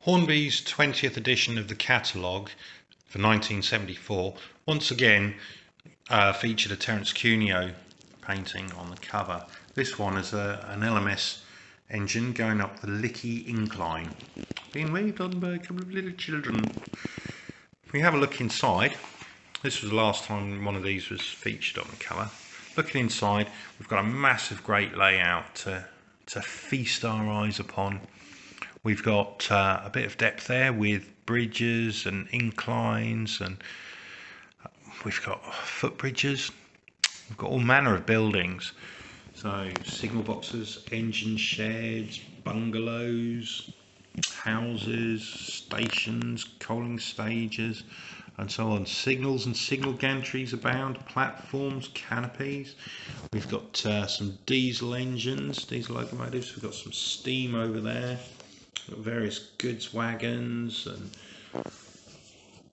Hornby's 20th edition of the catalogue for 1974 once again featured a Terence Cuneo painting on the cover. This one is an LMS engine going up the Licky incline, being waved on by a couple of little children. If we have a look inside, this was the last time one of these was featured on the cover. Looking inside, we've got a massive great layout to feast our eyes upon. We've got a bit of depth there with bridges and inclines, and we've got footbridges. We've got all manner of buildings. So signal boxes, engine sheds, bungalows, houses, stations, coaling stages, and so on. Signals and signal gantries abound, platforms, canopies. We've got some diesel engines, diesel locomotives. We've got some steam over there. We've got various goods wagons and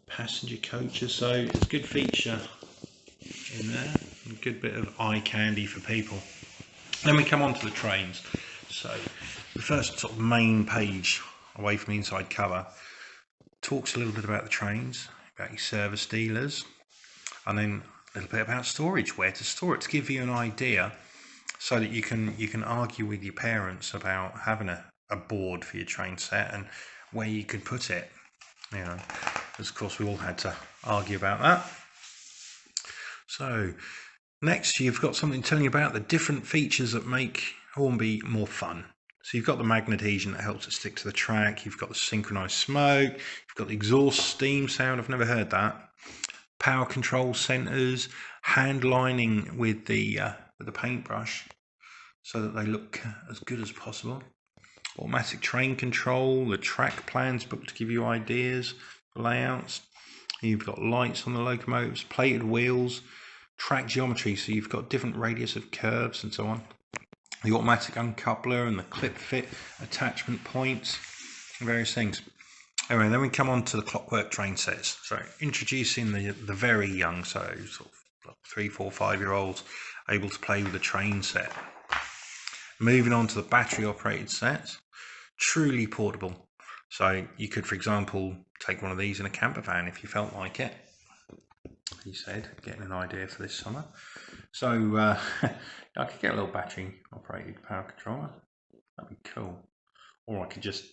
passenger coaches. So it's a good feature in there, a good bit of eye candy for people. Then we come on to the trains. So the first sort of main page away from the inside cover talks a little bit about the trains, about your service dealers, and then a little bit about storage, where to store it, to give you an idea so that you can argue with your parents about having a board for your train set and where you could put it. You know, because of course we all had to argue about that. So next you've got something telling you about the different features that make Hornby more fun. So you've got the magnet adhesion that helps it stick to the track. You've got the synchronized smoke. You've got the exhaust steam sound. I've never heard that. Power control centers, hand lining with the paintbrush so that they look as good as possible. Automatic train control, the track plans book to give you ideas, layouts. You've got lights on the locomotives, plated wheels, track geometry, so you've got different radius of curves and so on. The automatic uncoupler and the clip fit attachment points, various things. Anyway, then we come on to the clockwork train sets. So introducing the very young, so sort of 3, 4, 5-year-olds able to play with the train set. Moving on to the battery operated sets, truly portable. So you could, for example, take one of these in a camper van if you felt like it. He said, getting an idea for this summer. So I could get a little battery operated power controller. That'd be cool. Or I could just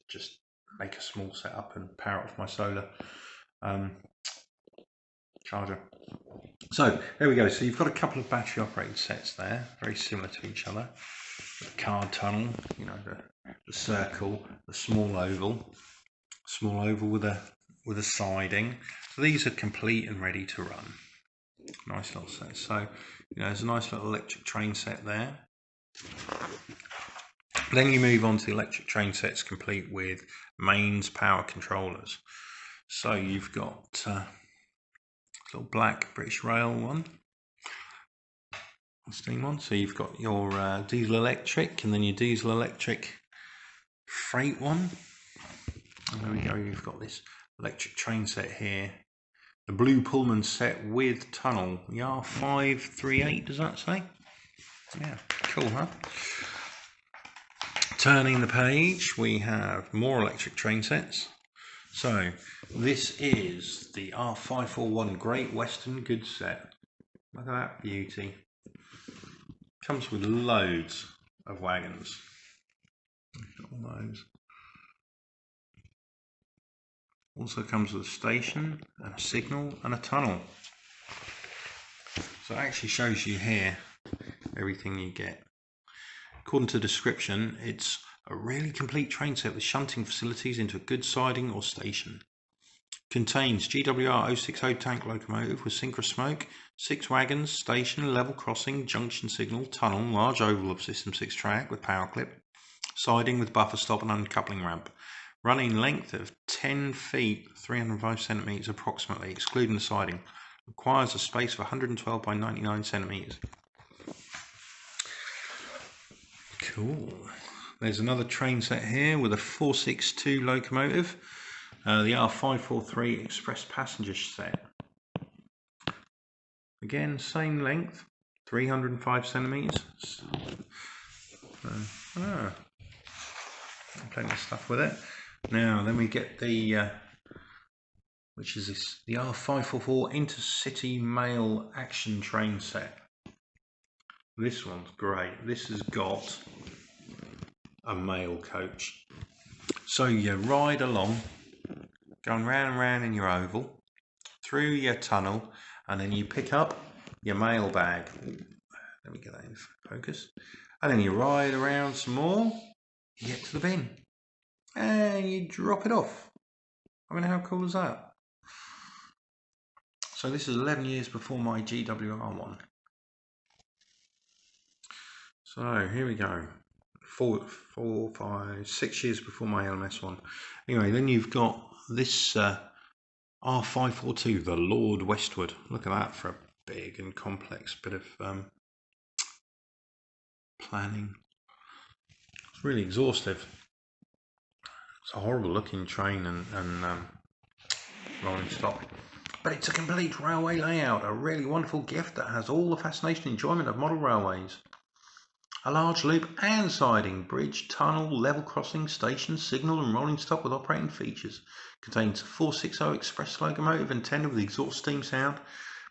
make a small setup and power it off my solar charger. So there we go. So you've got a couple of battery operated sets there, very similar to each other. The card tunnel, you know, the circle, the small oval with a siding. So these are complete and ready to run. Nice little set. So you know, there's a nice little electric train set there. Then you move on to the electric train sets complete with mains power controllers. So you've got a little black British Rail one. Steam one. So you've got your diesel electric and then your diesel electric freight one. And there we go, you've got this electric train set here. The blue Pullman set with tunnel, the R538, does that say? Yeah, cool, huh? Turning the page, we have more electric train sets. So this is the R541 Great Western Goods Set. Look at that beauty. Comes with loads of wagons. All those. Also comes with a station and a signal and a tunnel. So it actually shows you here everything you get. According to the description, it's a really complete train set with shunting facilities into a goods siding or station. Contains GWR 060 tank locomotive with synchro smoke, 6 wagons, station, level crossing, junction signal, tunnel, large oval of system 6 track with power clip, siding with buffer stop and uncoupling ramp. Running length of 10 feet, 305 centimetres approximately, excluding the siding. Requires a space of 112 by 99 centimetres. Cool. There's another train set here with a 462 locomotive. The R543 Express Passenger set. Again, same length, 305 centimetres. Plenty of stuff with it. Now then we get the which is this, the R544 Intercity Mail Action Train set. This one's great. This has got a mail coach. So you ride along, going round and round in your oval, through your tunnel, and then you pick up your mail bag. Let me get that in focus. And then you ride around some more, you get to the bin, and you drop it off. I mean, how cool is that? So this is 11 years before my GWR one. So here we go. 6 years before my LMS one. Anyway, then you've got this R542, the Lord Westward. Look at that for a big and complex bit of planning. It's really exhaustive. It's a horrible looking train and rolling stock. But it's a complete railway layout, a really wonderful gift that has all the fascination and enjoyment of model railways. A large loop and siding, bridge, tunnel, level crossing, station, signal and rolling stock with operating features. Contains a 460 express locomotive intended with exhaust steam sound,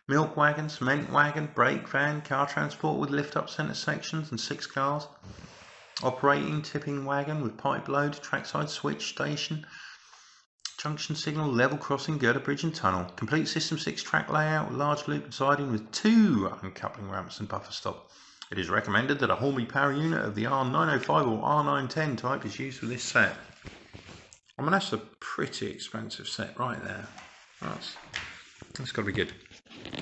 milk wagon, cement wagon, brake van, car transport with lift-up centre sections and 6 cars. Operating tipping wagon with pipe load, trackside switch, station, junction signal, level crossing, girder bridge and tunnel. Complete system 6 track layout with large loop and siding with 2 uncoupling ramps and buffer stop. It is recommended that a Hornby power unit of the R905 or R910 type is used for this set. I mean, that's a pretty expensive set right there. That's got to be good.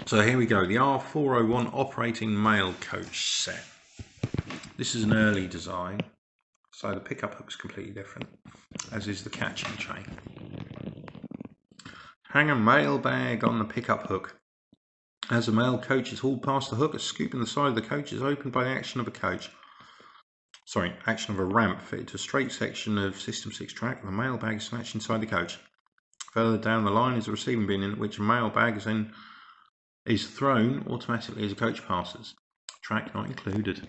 So here we go, the R401 operating mail coach set. This is an early design, so the pickup hook's completely different, as is the catching train. Hang a mail bag on the pickup hook. As the mail coach is hauled past the hook, a scoop in the side of the coach is opened by the action of a ramp fitted to a straight section of System 6 track, and the mail bag is snatched inside the coach. Further down the line is a receiving bin in which a mail bag is thrown automatically as a coach passes. Track not included.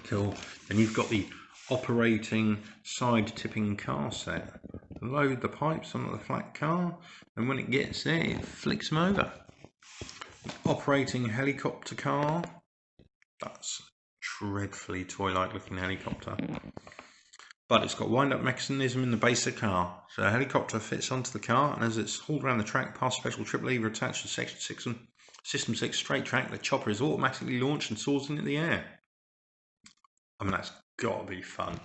Cool. Then you've got the operating side tipping car set. Load the pipes onto the flat car, and when it gets there, it flicks them over. Operating helicopter car. That's a dreadfully toy-like looking helicopter. But it's got wind-up mechanism in the base of the car. So a helicopter fits onto the car, and as it's hauled around the track past a special trip lever attached to Section 6 and System 6 straight track, the chopper is automatically launched and soars into the air. I mean, that's got to be fun.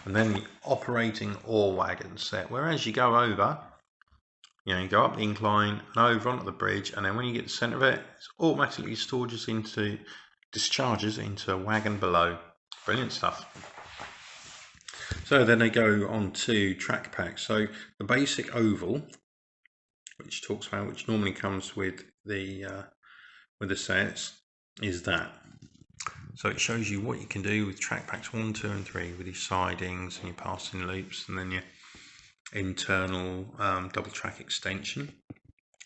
And then the operating ore wagon set, whereas you go over, you go up the incline and over onto the bridge, and then when you get to the centre of it, it automatically discharges into a wagon below. Brilliant stuff. So then they go on to track packs. So the basic oval, which normally comes with the sets, is that. So it shows you what you can do with track packs 1, 2 and 3 with your sidings and your passing loops and then your internal double track extension.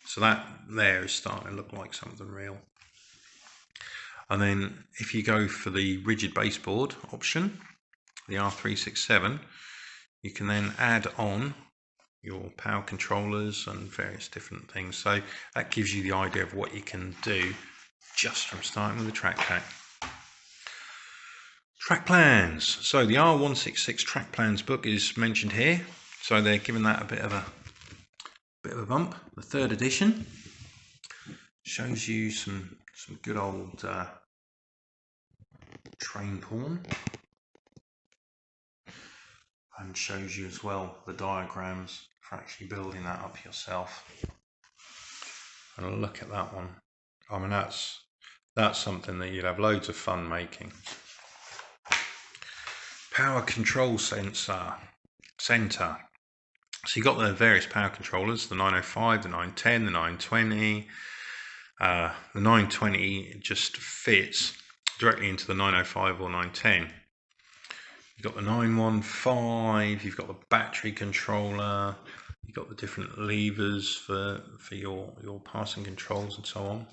So that there is starting to look like something real. And then if you go for the rigid baseboard option, the R367, you can then add on your power controllers and various different things. So that gives you the idea of what you can do just from starting with the track pack. Track plans. So the R166 track plans book is mentioned here. So they're giving that a bit of a bump. The 3rd edition shows you some good old train porn, and shows you as well the diagrams for actually building that up yourself. And look at that one. I mean, that's something that you'd have loads of fun making. Power control center. So you've got the various power controllers, the 905, the 910, the 920. The 920 just fits directly into the 905 or 910. You've got the 915, you've got the battery controller, you've got the different levers for your passing controls and so on.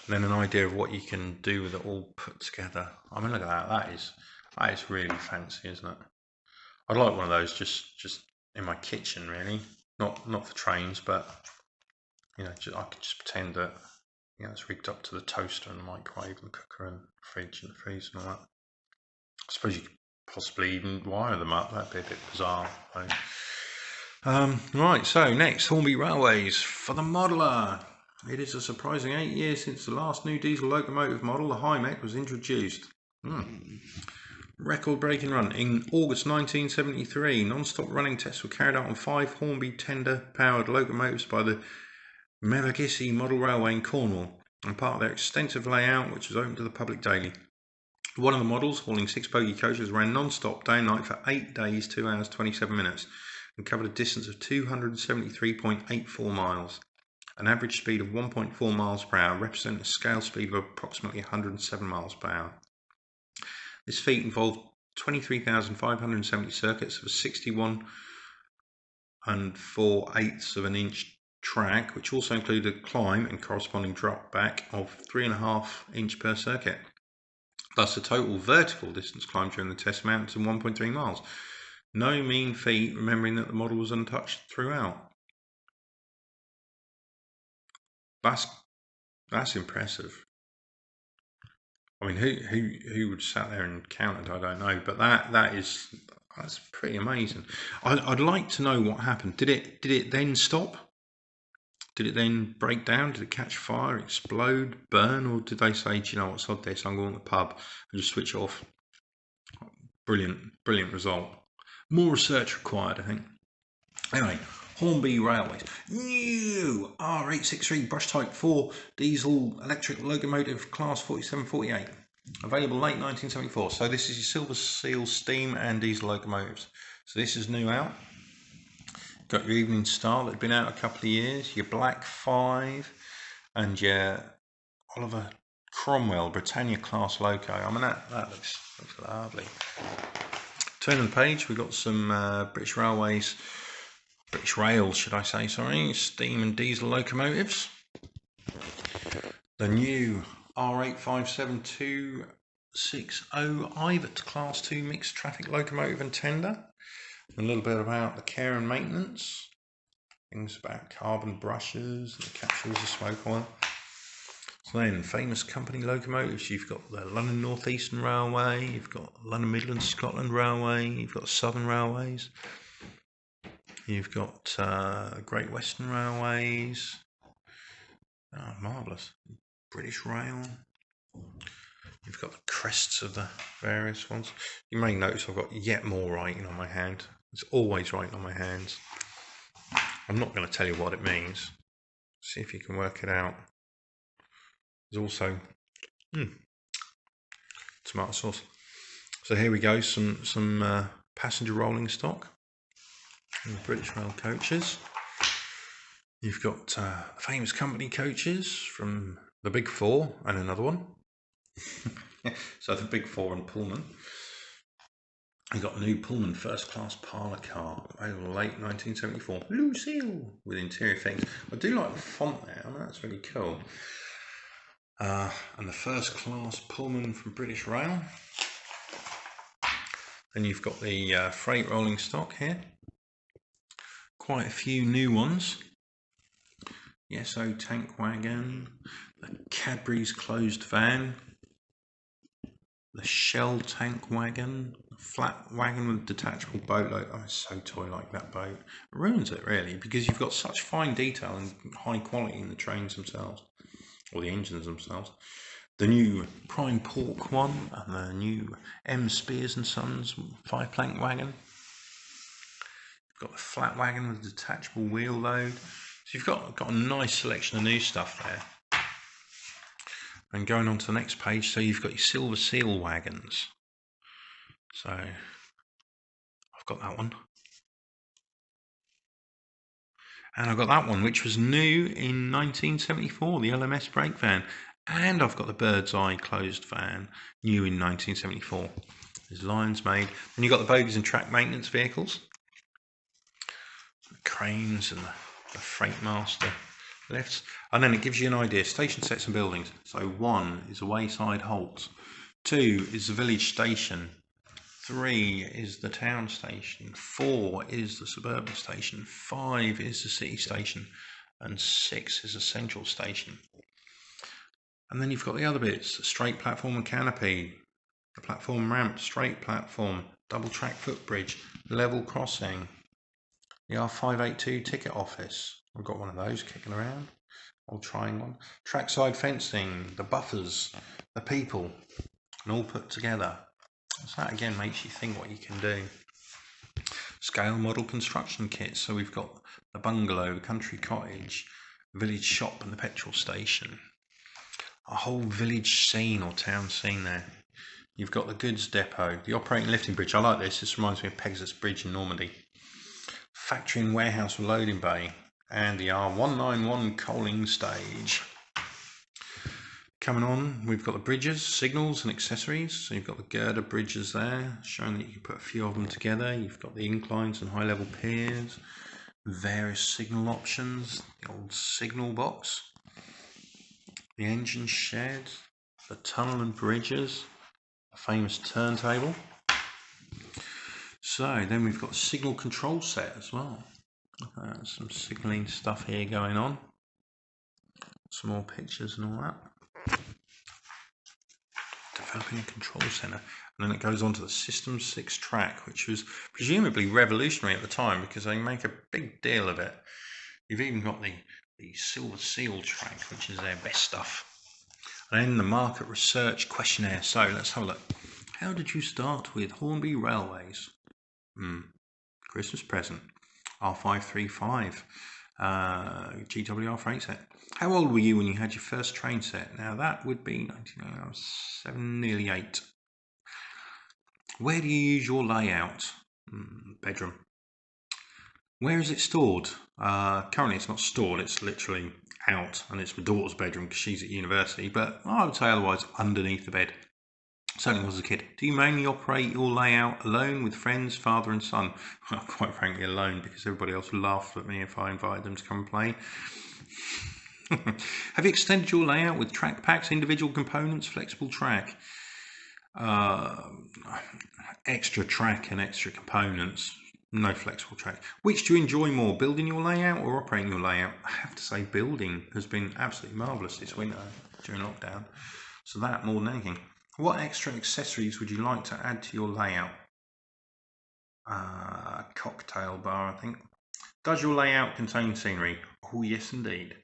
And then an idea of what you can do with it all put together. I mean, look at that. That is really fancy, isn't it? I'd like one of those just in my kitchen, really. Not for trains, but you know, I could just pretend that, you know, it's rigged up to the toaster and the microwave and the cooker and the fridge and the freezer and all that. I suppose you could possibly even wire them up. That'd be a bit bizarre. Right, so next, Hornby Railways for the modeler. It is a surprising 8 years since the last new diesel locomotive model, the High-Mech, was introduced. Record-breaking run. In August 1973, non-stop running tests were carried out on 5 Hornby tender-powered locomotives by the Mevagissey Model Railway in Cornwall, and part of their extensive layout, which was open to the public daily. One of the models, hauling 6 bogie coaches, ran non-stop day and night for 8 days, 2 hours, 27 minutes, and covered a distance of 273.84 miles. An average speed of 1.4 miles per hour, representing a scale speed of approximately 107 miles per hour. This feat involved 23,570 circuits of a 61 4/8 of an inch track, which also included a climb and corresponding drop back of 3.5 inch per circuit. Thus, the total vertical distance climbed during the test amounted to 1.3 miles. No mean feat, remembering that the model was untouched throughout. That's impressive. I mean, who would sat there and counted? I don't know, but that's pretty amazing. I'd like to know what happened. Did it then stop? Did it then break down? Did it catch fire, explode, burn, or did they say, do you know what, sod this, I'm going to the pub and just switch it off? Brilliant result. More research required, I think. Anyway, Hornby Railways. New R863 brush type 4 diesel electric locomotive class 4748. Available late 1974. So this is your silver seal steam and diesel locomotives. So this is new out. Got your Evening Star that had been out a couple of years, your Black 5, and your Oliver Cromwell Britannia Class loco. I mean, that looks lovely. Turning the page, we've got some British Rails, should I say, sorry, steam and diesel locomotives. The new R857 Ivet Class 2 mixed traffic locomotive and tender. A little bit about the care and maintenance, things about carbon brushes, the capsules of smoke oil. So then, famous company locomotives, you've got the London North Eastern Railway, you've got London Midlands Scotland Railway, you've got Southern Railways, you've got Great Western Railways, marvellous, British Rail. You've got the crests of the various ones. You may notice I've got yet more writing on my hand. It's always writing on my hands. I'm not going to tell you what it means. See if you can work it out. There's also tomato sauce. So here we go, some passenger rolling stock in the British Rail coaches. You've got famous company coaches from the Big Four and another one. So the Big Four and Pullman. You've got a new Pullman first class parlour car, available late 1974. Lucille with interior things. I do like the font there. I mean, that's really cool. And the first class Pullman from British Rail. Then you've got the freight rolling stock here. Quite a few new ones. The SO tank wagon, the Cadbury's closed van, the Shell tank wagon, the flat wagon with detachable boat load. Oh, it's so toy-like, that boat. It ruins it, really, because you've got such fine detail and high quality in the trains themselves, or the engines themselves. The new Prime Pork one, and the new M. Spears and Sons 5-plank wagon. You've got the flat wagon with detachable wheel load. So you've got a nice selection of new stuff there. And going on to the next page, so you've got your silver seal wagons. So I've got that one. And I've got that one, which was new in 1974, the LMS brake van. And I've got the Bird's Eye closed van, new in 1974. There's lines made. Then you've got the bogies and track maintenance vehicles. The cranes and the Freight Master lifts. And then it gives you an idea, station sets and buildings. So 1 is a wayside halt, 2 is the village station, 3 is the town station, 4 is the suburban station, 5 is the city station, and 6 is a central station. And then you've got the other bits: the straight platform and canopy, the platform ramp, straight platform, double track footbridge, level crossing, the R582 ticket office. I've got one of those kicking around. I'll try one. Trackside fencing, the buffers, the people, and all put together. So that again makes you think what you can do. Scale model construction kits. So we've got the bungalow, the country cottage, village shop, and the petrol station. A whole village scene or town scene there. You've got the goods depot, the operating lifting bridge. I like this. This reminds me of Pegasus Bridge in Normandy. Factory and warehouse loading bay, and the R191 coaling stage. Coming on, we've got the bridges, signals and accessories. So you've got the girder bridges there, showing that you can put a few of them together. You've got the inclines and high level piers, various signal options, the old signal box, the engine shed, the tunnel and bridges, a famous turntable. So then we've got a signal control set as well. Some signalling stuff here going on. Some more pictures and all that. Developing a control center. And then it goes on to the System 6 track, which was presumably revolutionary at the time because they make a big deal of it. You've even got the Silver Seal track, which is their best stuff. And then the market research questionnaire. So let's have a look. How did you start with Hornby Railways? Christmas present. R535 GWR freight set. How old were you when you had your first train set? Now that would be 1999. I was 7, nearly 8. Where do you use your layout? Bedroom. Where is it stored? Currently it's not stored, it's literally out, and it's my daughter's bedroom because she's at university, but I would say otherwise underneath the bed. Certainly was as a kid. Do you mainly operate your layout alone, with friends, father and son? Well, quite frankly alone, because everybody else laughed at me if I invited them to come and play. Have you extended your layout with track packs, individual components, flexible track? Extra track and extra components, no flexible track. Which do you enjoy more, building your layout or operating your layout? I have to say building has been absolutely marvellous this winter during lockdown. So that more than anything. What extra accessories would you like to add to your layout? Cocktail bar, I think. Does your layout contain scenery? Oh, yes, indeed.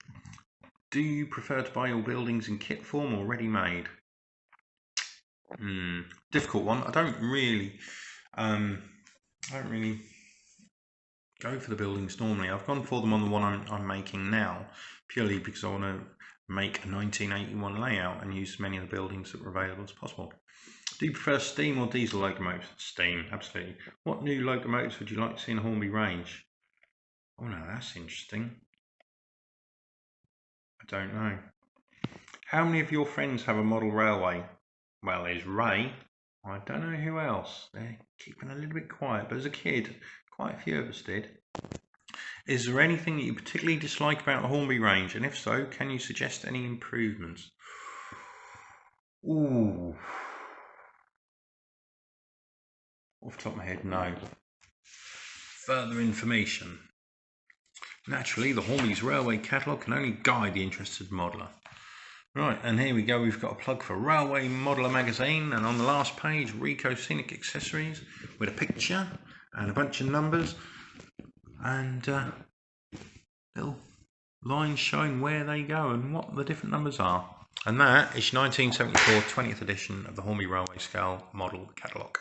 Do you prefer to buy your buildings in kit form or ready-made? Difficult one. I don't really go for the buildings normally. I've gone for them on the one I'm making now, purely because I want to make a 1981 layout and use as many of the buildings that were available as possible. Do you prefer steam or diesel locomotives? Steam, absolutely. What new locomotives would you like to see in the Hornby range? Oh no, that's interesting. I don't know. How many of your friends have a model railway? Well, there's Ray. I don't know who else. They're keeping a little bit quiet, but as a kid, quite a few of us did. Is there anything that you particularly dislike about the Hornby range? And if so, can you suggest any improvements? Ooh. Off the top of my head, no. Further information. Naturally, the Hornby's Railway Catalogue can only guide the interested modeller. Right, and here we go. We've got a plug for Railway Modeller magazine, and on the last page, Rico Scenic Accessories with a picture and a bunch of numbers and little lines showing where they go and what the different numbers are. And that is 1974 20th edition of the Hornby Railway Scale Model Catalogue.